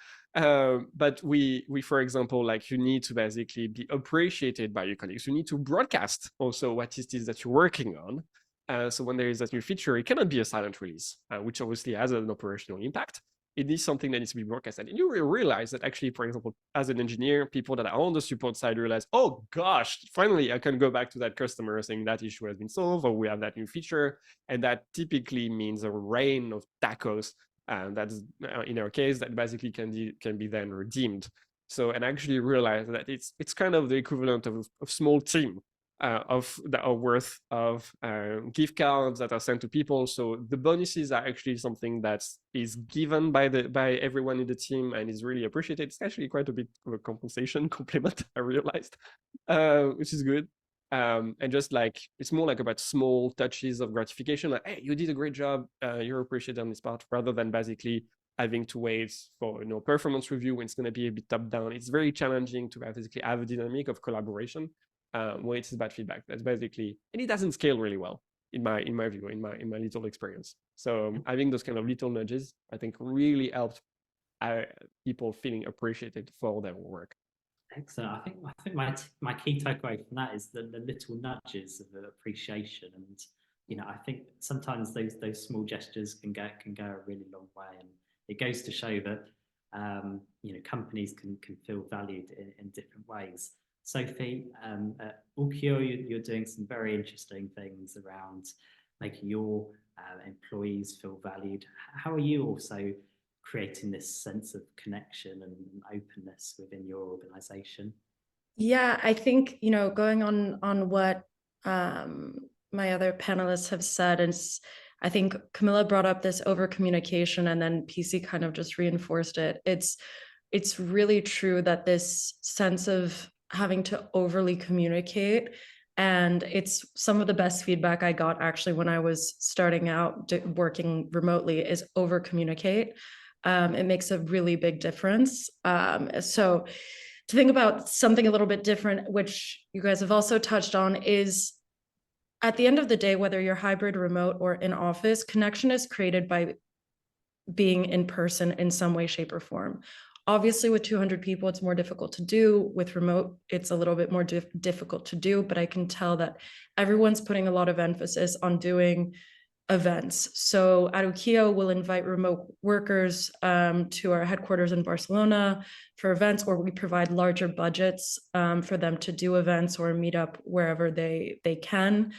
But we for example, like you need to basically be appreciated by your colleagues. You need to broadcast also what it is that you're working on. So when there is that new feature, it cannot be a silent release, which obviously has an operational impact. It is something that needs to be broadcasted. And you will realize that actually, for example, as an engineer, people that are on the support side realize, oh gosh, finally, I can go back to that customer saying that issue has been solved, or we have that new feature. And that typically means a rain of tacos. That's in our case, that basically can be then redeemed. So, and actually realize that it's kind of the equivalent of a small team. That are worth of gift cards that are sent to people. So the bonuses are actually something that is given by everyone in the team and is really appreciated. It's actually quite a bit of a compensation compliment, I realized, which is good. And just like, it's more like about small touches of gratification, like, hey, you did a great job, you're appreciated on this part, rather than basically having to wait for performance review when it's going to be a bit top down. It's very challenging to basically have a dynamic of collaboration when it's about feedback. That's basically, and it doesn't scale really well in my view, in my little experience. So having those kind of little nudges, I think, really helped people feeling appreciated for their work. Excellent. I think my key takeaway from that is the little nudges of appreciation, and I think sometimes those small gestures can go a really long way, and it goes to show that companies can feel valued in different ways. Sophie, at Ukio, you're doing some very interesting things around making your employees feel valued. How are you also creating this sense of connection and openness within your organization? Yeah, I think, going on what my other panelists have said, and I think Camilla brought up this over communication, and then PC kind of just reinforced it. It's really true that this sense of having to overly communicate, and it's some of the best feedback I got actually when I was starting out working remotely is over communicate. It makes a really big difference. So to think about something a little bit different, which you guys have also touched on, is at the end of the day, whether you're hybrid, remote, or in office, connection is created by being in person in some way, shape, or form. Obviously, with 200 people, it's more difficult to do. With remote, it's a little bit more difficult to do, but I can tell that everyone's putting a lot of emphasis on doing events. So at Ukio, we'll invite remote workers to our headquarters in Barcelona for events, or we provide larger budgets for them to do events or meet up wherever they can.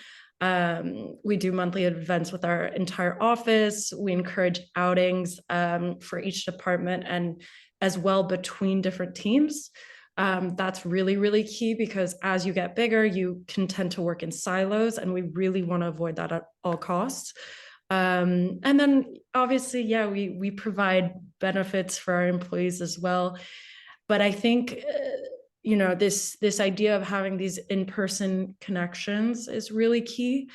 We do monthly events with our entire office. We encourage outings for each department and as well between different teams. That's really, really key, because as you get bigger, you can tend to work in silos, and we really want to avoid that at all costs. And then obviously, yeah, we provide benefits for our employees as well. But I think, you know, this idea of having these in-person connections is really key.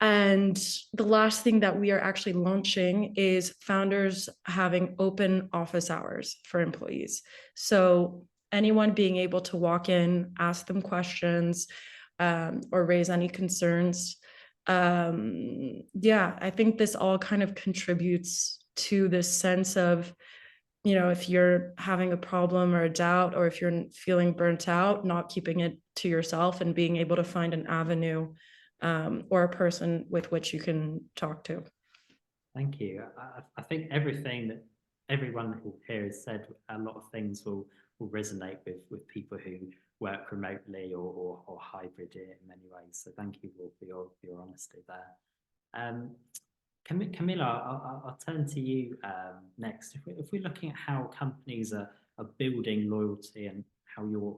And the last thing that we are actually launching is founders having open office hours for employees. So anyone being able to walk in, ask them questions, or raise any concerns. Yeah, I think this all kind of contributes to this sense of, you know, if you're having a problem or a doubt, or if you're feeling burnt out, not keeping it to yourself and being able to find an avenue or a person with which you can talk to. Thank you. I think everything that everyone here has said, a lot of things will resonate with people who work remotely or hybrid in many ways. So thank you all for your honesty there. Camilla, I'll turn to you next. If we're looking at how companies are building loyalty and how you're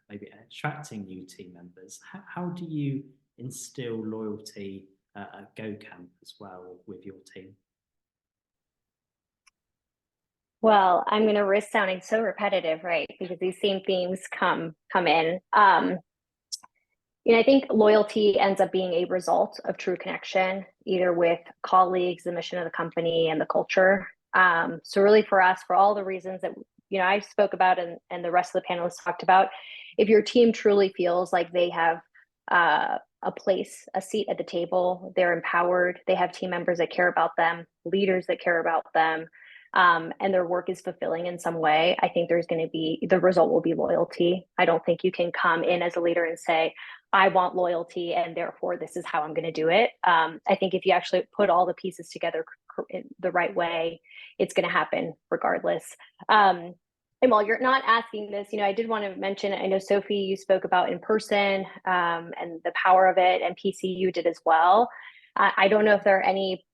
maybe attracting new team members, how do you instill loyalty at GoCamp as well with your team? Well, I'm going to risk sounding so repetitive, right? Because these same themes come in. You know, I think loyalty ends up being a result of true connection, either with colleagues, the mission of the company, and the culture. So really for us, for all the reasons that, you know, I spoke about and the rest of the panelists talked about, if your team truly feels like they have a place, a seat at the table, they're empowered, they have team members that care about them, leaders that care about them, and their work is fulfilling in some way, I think there's going to be, the result will be loyalty. I don't think you can come in as a leader and say, I want loyalty and therefore this is how I'm going to do it. I think if you actually put all the pieces together in the right way, it's going to happen regardless. And while you're not asking this, you know, I did want to mention, I know Sophie, you spoke about in person and the power of it, and PC, you did as well. I don't know if there are any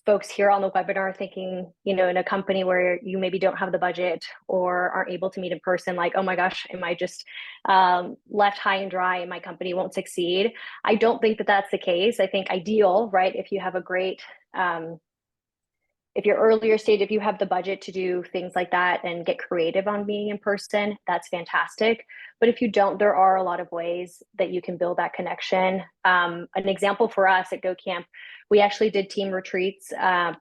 folks here on the webinar thinking, you know, in a company where you maybe don't have the budget or aren't able to meet in person, like, oh my gosh, am I just left high and dry and my company won't succeed? I don't think that that's the case. I think ideal, right? If you have a great, if you're earlier stage, if you have the budget to do things like that and get creative on being in person, that's fantastic. But if you don't, there are a lot of ways that you can build that connection. An example for us at GoCamp, we actually did team retreats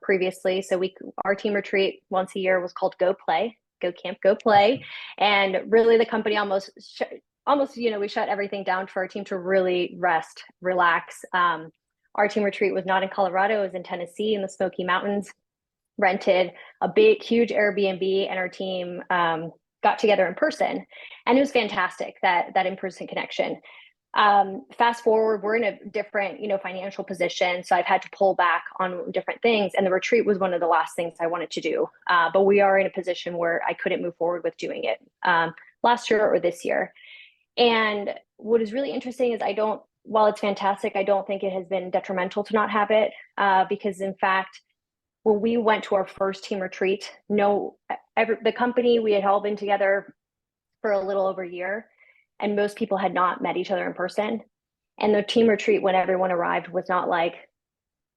previously. So our team retreat once a year was called Go Play, GoCamp Go Play. And really the company almost, you know, we shut everything down for our team to really rest, relax. Our team retreat was not in Colorado, it was in Tennessee in the Smoky Mountains. Rented a big, huge Airbnb, and our team got together in person, and it was fantastic, that in-person connection. Fast forward, we're in a different, you know, financial position, so I've had to pull back on different things, and the retreat was one of the last things I wanted to do. But we are in a position where I couldn't move forward with doing it last year or this year. And what is really interesting is while it's fantastic, I don't think it has been detrimental to not have it, because in fact, when we went to our first team retreat, the company, we had all been together for a little over a year, and most people had not met each other in person. And the team retreat, when everyone arrived, was not like,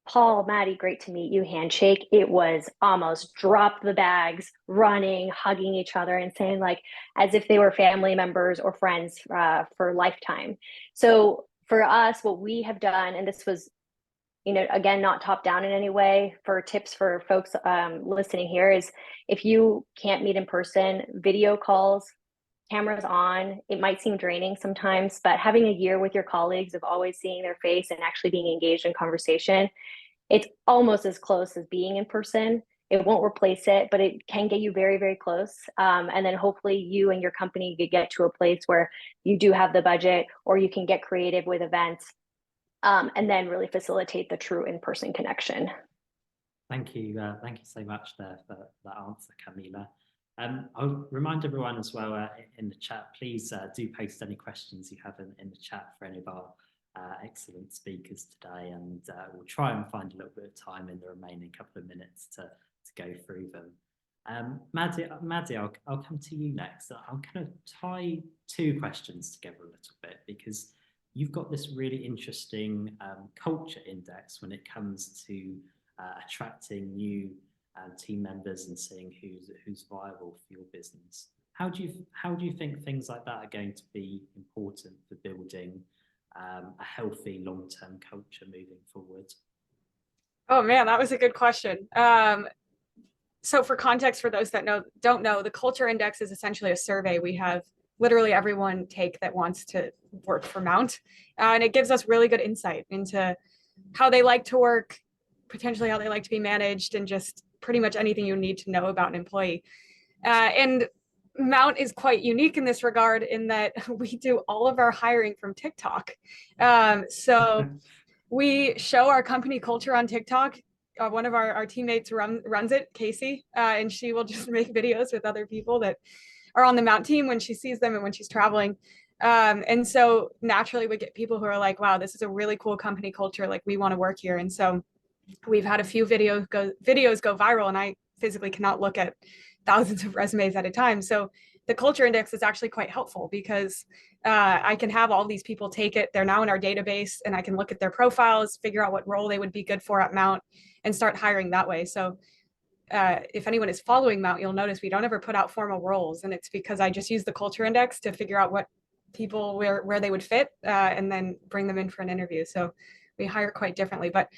Paul, Maddie, great to meet you, handshake. It was almost drop the bags, running, hugging each other, and saying like as if they were family members or friends for a lifetime. So for us, what we have done, and this was, again, not top down in any way, for tips for folks listening here, is if you can't meet in person, video calls, cameras on. It might seem draining sometimes, but having a year with your colleagues of always seeing their face and actually being engaged in conversation, it's almost as close as being in person. It won't replace it, but it can get you very, very close. And then hopefully you and your company could get to a place where you do have the budget, or you can get creative with events, and then really facilitate the true in-person connection. Thank you so much there for that answer, Camila. I'll remind everyone as well in the chat, please do post any questions you have in the chat for any of our excellent speakers today, and we'll try and find a little bit of time in the remaining couple of minutes to go through them. Maddie, I'll come to you next. I'll kind of tie two questions together a little bit, because you've got this really interesting culture index when it comes to attracting new team members and seeing who's viable for your business. How do you think things like that are going to be important for building a healthy long-term culture moving forward? Oh man, that was a good question. So for context, for those that don't know, the culture index is essentially a survey we have literally everyone take that wants to work for Mount, and it gives us really good insight into how they like to work, potentially how they like to be managed, and just pretty much anything you need to know about an employee. And Mount is quite unique in this regard, in that we do all of our hiring from TikTok. So we show our company culture on TikTok. One of our teammates runs it, Casey, and she will just make videos with other people that are on the Mount team when she sees them and when she's traveling. And so naturally we get people who are like, wow, this is a really cool company culture. Like, we want to work here. And so we've had a few videos go viral, and I physically cannot look at thousands of resumes at a time. So the culture index is actually quite helpful, because I can have all these people take it. They're now in our database, and I can look at their profiles, figure out what role they would be good for at Mount, and start hiring that way. So if anyone is following Mount, you'll notice we don't ever put out formal roles, and it's because I just use the culture index to figure out what people where they would fit, and then bring them in for an interview. So we hire quite differently. But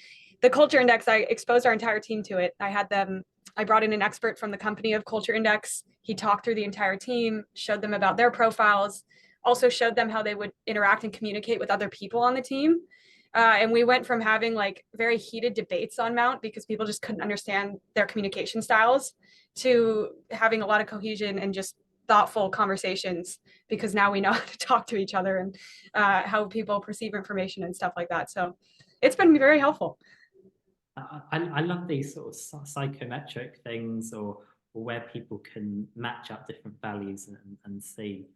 the culture index, I exposed our entire team to it. I brought in an expert from the company of culture index. He talked through the entire team, showed them about their profiles, also showed them how they would interact and communicate with other people on the team. And we went from having like very heated debates on Mount because people just couldn't understand their communication styles, to having a lot of cohesion and just thoughtful conversations, because now we know how to talk to each other and how people perceive information and stuff like that. So it's been very helpful. I love these sort of psychometric things, or where people can match up different values and see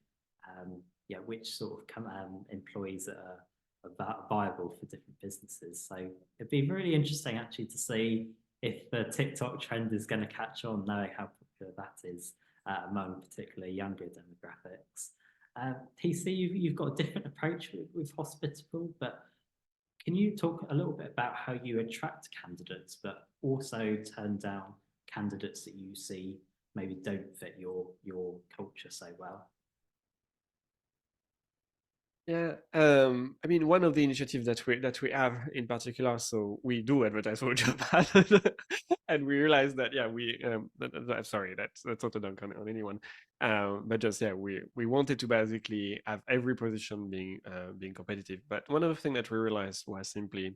which sort of employees are viable for different businesses. So it'd be really interesting actually to see if the TikTok trend is going to catch on, knowing how popular that is among particularly younger demographics. TC, you've got a different approach with Hospitable, but can you talk a little bit about how you attract candidates, but also turn down candidates that you see maybe don't fit your culture so well? Yeah, I mean, one of the initiatives that we have in particular, so we do advertise for a job ad, and we realized that sorry, that's not a dunk on anyone, but just we wanted to basically have every position being competitive. But one of the things that we realized was simply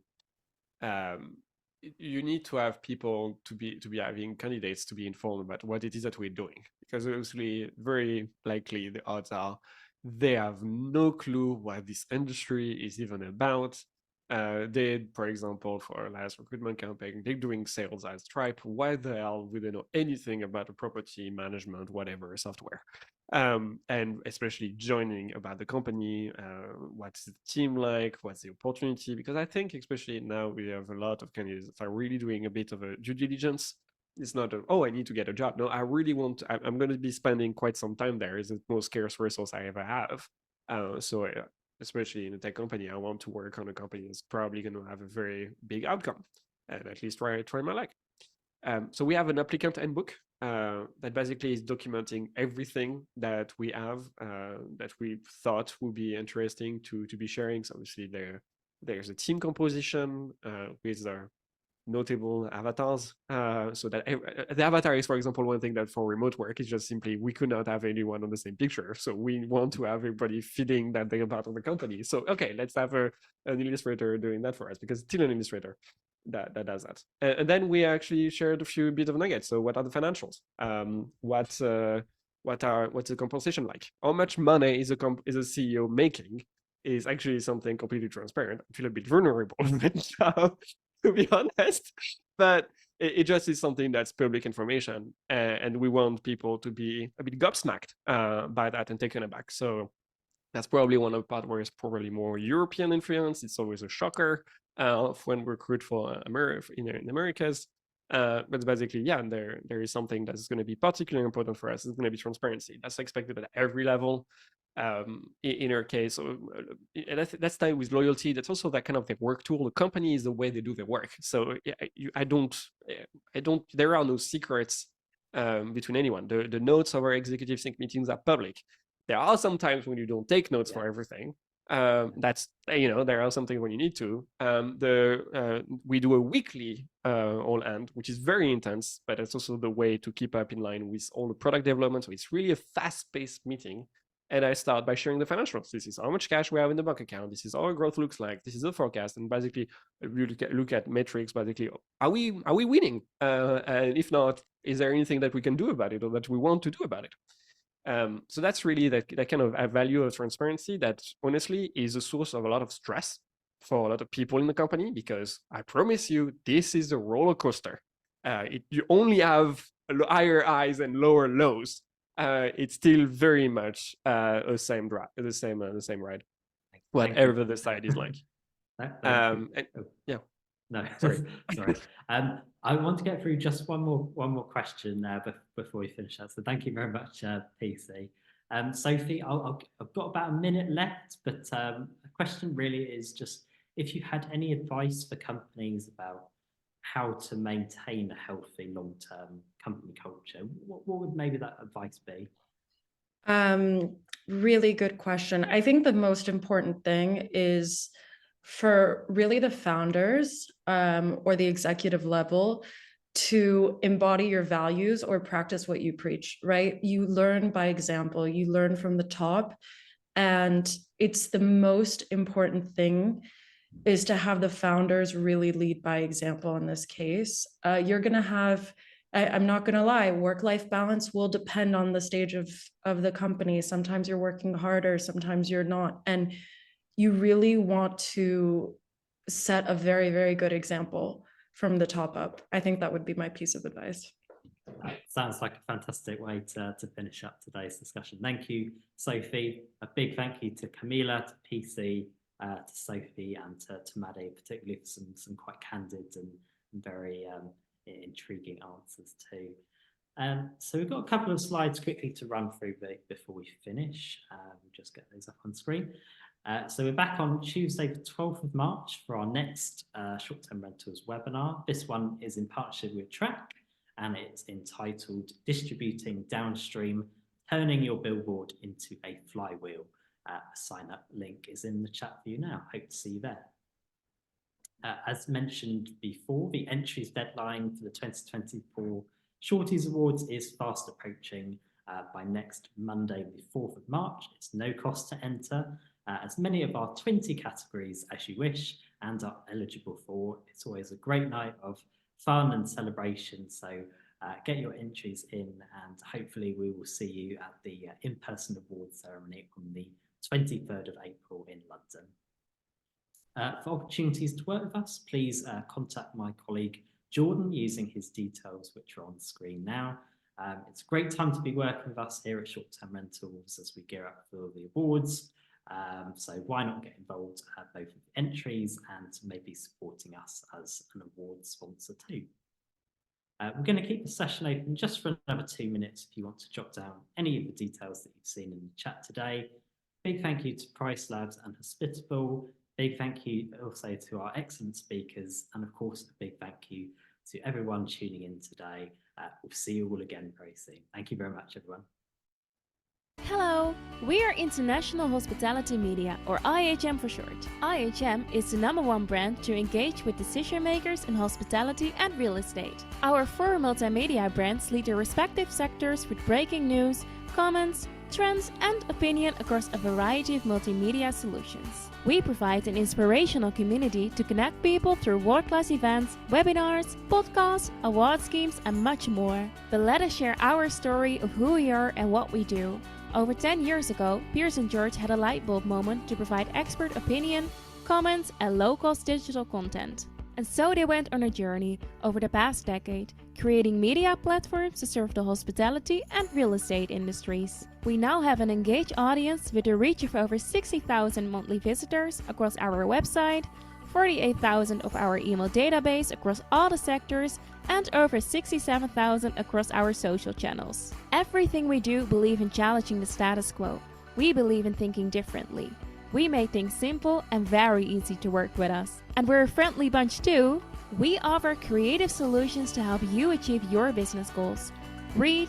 you need to have people to be having candidates to be informed about what it is that we're doing, because obviously very likely the odds are they have no clue what this industry is even about. They, for example, for our last recruitment campaign, they're doing sales at Stripe. Why the hell would they know anything about the property management, whatever software? And especially joining about the company, what's the team like, what's the opportunity? Because I think especially now we have a lot of candidates that are really doing a bit of a due diligence. It's not I need to get a job. No, I really I'm going to be spending quite some time there. It's the most scarce resource I ever have. So especially in a tech company, I want to work on a company that's probably going to have a very big outcome, and at least try my luck. So we have an applicant handbook that basically is documenting everything that we have that we thought would be interesting to be sharing. So obviously there's a team composition with our notable avatars. So that the avatar is, for example, one thing that for remote work is just simply we could not have anyone on the same picture. So we want to have everybody feeling that they're part of the company. So okay, let's have an illustrator doing that for us, because it's still an illustrator that does that. And then we actually shared a few bit of nuggets. So what are the financials? What's the compensation like? How much money is a CEO making? Is actually something completely transparent. I feel a bit vulnerable to be honest, but it just is something that's public information, and we want people to be a bit gobsmacked by that and taken aback. So that's probably one of the parts where it's probably more European influence. It's always a shocker when we recruit for in the Americas. But basically, yeah, there is something that's going to be particularly important for us. It's going to be transparency. That's expected at every level. In our case, that's tied with loyalty. That's also that kind of the work tool. The company is the way they do their work. So I don't. There are no secrets between anyone. The notes of our executive sync meetings are public. There are some times when you don't take notes for everything. That's, there are some things when you need to. We do a weekly all hand, which is very intense, but it's also the way to keep up in line with all the product development. So it's really a fast-paced meeting. And I start by sharing the financials. This is how much cash we have in the bank account. This is how our growth looks like. This is the forecast. And basically, we look at metrics. Basically, are we winning? And if not, is there anything that we can do about it, or that we want to do about it? So that's really that kind of a value of transparency that honestly is a source of a lot of stress for a lot of people in the company, because I promise you, this is a roller coaster. You only have higher highs and lower lows. It's still very much the same ride, whatever the side is like. Yeah. No, sorry. sorry. I want to get through just one more question before we finish that. So thank you very much, PC. Sophie, I've got about a minute left, but the question really is just if you had any advice for companies about how to maintain a healthy long-term company culture, what would maybe that advice be? Really good question. I think the most important thing is for really the founders or the executive level to embody your values or practice what you preach, right? You learn by example, you learn from the top, and it's the most important thing is to have the founders really lead by example in this case. You're going to have, I'm not going to lie, work-life balance will depend on the stage of the company. Sometimes you're working harder, sometimes you're not. And you really want to set a very, very good example from the top up. I think that would be my piece of advice. That sounds like a fantastic way to finish up today's discussion. Thank you, Sophie. A big thank you to Camila, to PC, to Sophie, and to Maddie, particularly for some quite candid and very intriguing answers too. So we've got a couple of slides quickly to run through before we finish. We'll just get those up on screen. So we're back on Tuesday, the 12th of March for our next short-term rentals webinar. This one is in partnership with Track, and it's entitled Distributing Downstream, Turning Your Billboard into a Flywheel. A sign-up link is in the chat for you now. Hope to see you there. As mentioned before, the entries deadline for the 2024 Shorties Awards is fast approaching. By next Monday, the 4th of March. It's no cost to enter. As many of our 20 categories as you wish and are eligible for. It's always a great night of fun and celebration. So get your entries in, and hopefully we will see you at the in-person awards ceremony on the 23rd of April in London. For opportunities to work with us, please contact my colleague Jordan using his details, which are on the screen now. It's a great time to be working with us here at Short Term Rentals as we gear up for the awards. So why not get involved both with entries and maybe supporting us as an award sponsor too. We're going to keep the session open just for another 2 minutes if you want to jot down any of the details that you've seen in the chat today. Big thank you to Price Labs and Hospitable. Big thank you also to our excellent speakers, and of course, a big thank you to everyone tuning in today. We'll see you all again very soon. Thank you very much, everyone. Hello, we are International Hospitality Media, or IHM for short. IHM is the #1 brand to engage with decision makers in hospitality and real estate. Our 4 multimedia brands lead their respective sectors with breaking news, comments, trends, and opinion across a variety of multimedia solutions. We provide an inspirational community to connect people through world-class events, webinars, podcasts, award schemes, and much more. But let us share our story of who we are and what we do. Over 10 years ago, Piers & George had a light bulb moment to provide expert opinion, comments, and low-cost digital content. And so they went on a journey over the past decade, creating media platforms to serve the hospitality and real estate industries. We now have an engaged audience with a reach of over 60,000 monthly visitors across our website, 48,000 of our email database across all the sectors, and over 67,000 across our social channels. Everything we do believe in challenging the status quo. We believe in thinking differently. We make things simple and very easy to work with us. And we're a friendly bunch too. We offer creative solutions to help you achieve your business goals. Read,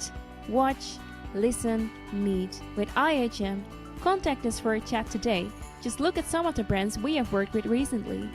watch, listen, meet with IHM. Contact us for a chat today. Just look at some of the brands we have worked with recently.